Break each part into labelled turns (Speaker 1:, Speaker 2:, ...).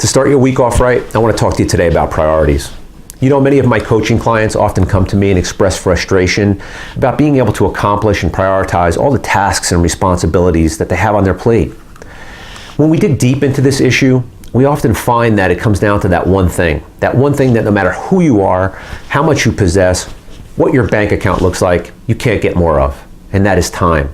Speaker 1: To start your week off right, I want to talk to you today about priorities. You know, many of my coaching clients often come to me and express frustration about being able to accomplish and prioritize all the tasks and responsibilities that they have on their plate. When we dig deep into this issue, we often find that it comes down to that one thing that no matter who you are, how much you possess, what your bank account looks like, you can't get more of, and that is time.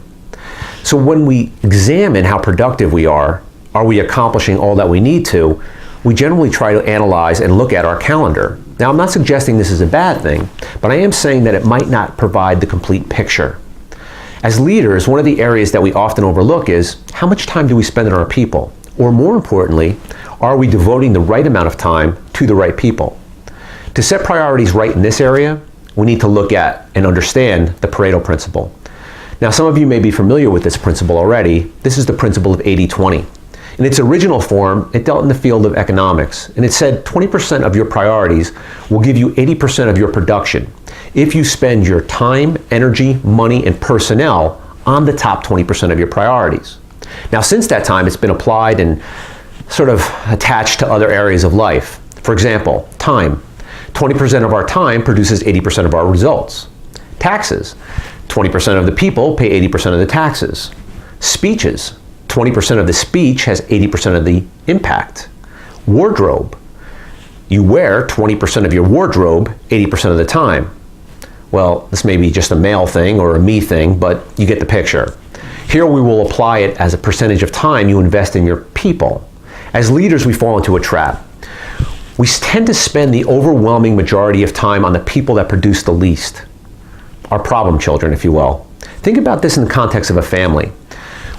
Speaker 1: So when we examine how productive we are we accomplishing all that we need to, we generally try to analyze and look at our calendar. Now, I'm not suggesting this is a bad thing, but I am saying that it might not provide the complete picture. As leaders, one of the areas that we often overlook is how much time do we spend on our people? Or more importantly, are we devoting the right amount of time to the right people? To set priorities right in this area, we need to look at and understand the Pareto principle. Now, some of you may be familiar with this principle already. This is the principle of 80-20. In its original form, it dealt in the field of economics, and it said 20% of your priorities will give you 80% of your production if you spend your time, energy, money, and personnel on the top 20% of your priorities. Now, since that time, it's been applied and sort of attached to other areas of life. For example, time. 20% of our time produces 80% of our results. Taxes. 20% of the people pay 80% of the taxes. Speeches. 20% of the speech has 80% of the impact. Wardrobe. You wear 20% of your wardrobe 80% of the time. Well, this may be just a male thing or a me thing, but you get the picture. Here we will apply it as a percentage of time you invest in your people. As leaders, we fall into a trap. We tend to spend the overwhelming majority of time on the people that produce the least. Our problem children, if you will. Think about this in the context of a family.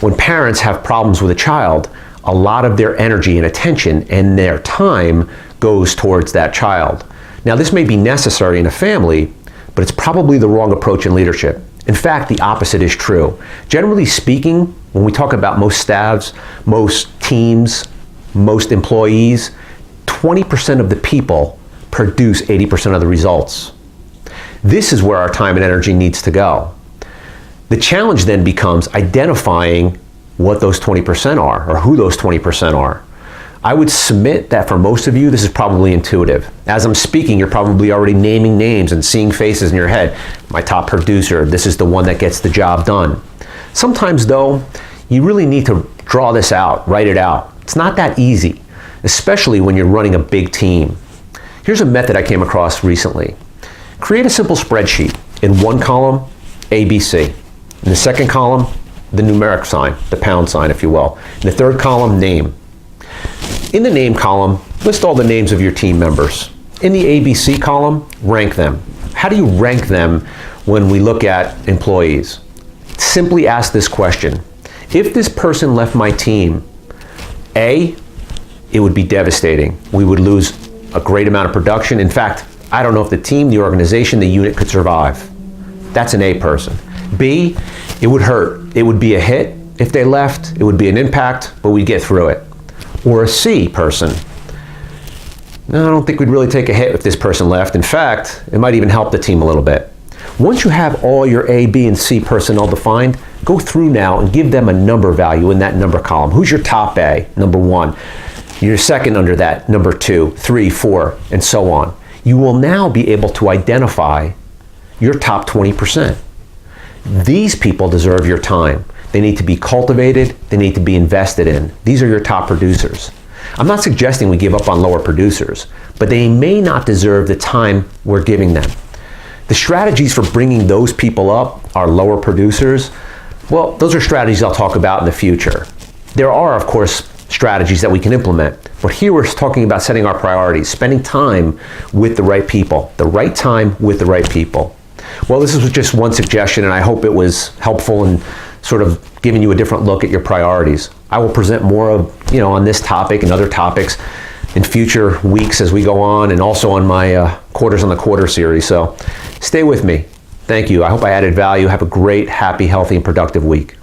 Speaker 1: When parents have problems with a child, a lot of their energy and attention and their time goes towards that child. Now, this may be necessary in a family, but it's probably the wrong approach in leadership. In fact, the opposite is true. Generally speaking, when we talk about most staffs, most teams, most employees, 20% of the people produce 80% of the results. This is where our time and energy needs to go. The challenge then becomes identifying what those 20% are, or who those 20% are. I would submit that for most of you, this is probably intuitive. As I'm speaking, you're probably already naming names and seeing faces in your head. My top producer, this is the one that gets the job done. Sometimes though, you really need to draw this out, write it out. It's not that easy, especially when you're running a big team. Here's a method I came across recently. Create a simple spreadsheet. In one column, ABC. In the second column, the numeric sign, the pound sign, if you will. In the third column, name. In the name column, list all the names of your team members. In the ABC column, rank them. How do you rank them when we look at employees? Simply ask this question. If this person left my team, A, it would be devastating. We would lose a great amount of production. In fact, I don't know if the team, the organization, the unit could survive. That's an A person. B, it would hurt. It would be a hit. If they left, it would be an impact, but we'd get through it. Or a C person. No, I don't think we'd really take a hit if this person left. In fact, it might even help the team a little bit. Once you have all your A, B, and C personnel defined, go through now and give them a number value in that number column. Who's your top A? Number 1. Your second under that, number 2, 3, 4, and so on. You will now be able to identify your top 20%. These people deserve your time. They need to be cultivated. They need to be invested in. These are your top producers. I'm not suggesting we give up on lower producers, but they may not deserve the time we're giving them. The strategies for bringing those people up, our lower producers, well, those are strategies I'll talk about in the future. There are, of course, strategies that we can implement, but here we're talking about setting our priorities, spending time with the right people, the right time with the right people. Well, this was just one suggestion, and I hope it was helpful in sort of giving you a different look at your priorities. I will present more of, on this topic and other topics in future weeks as we go on, and also on my Quarters on the Quarter series. So stay with me. Thank you. I hope I added value. Have a great, happy, healthy, and productive week.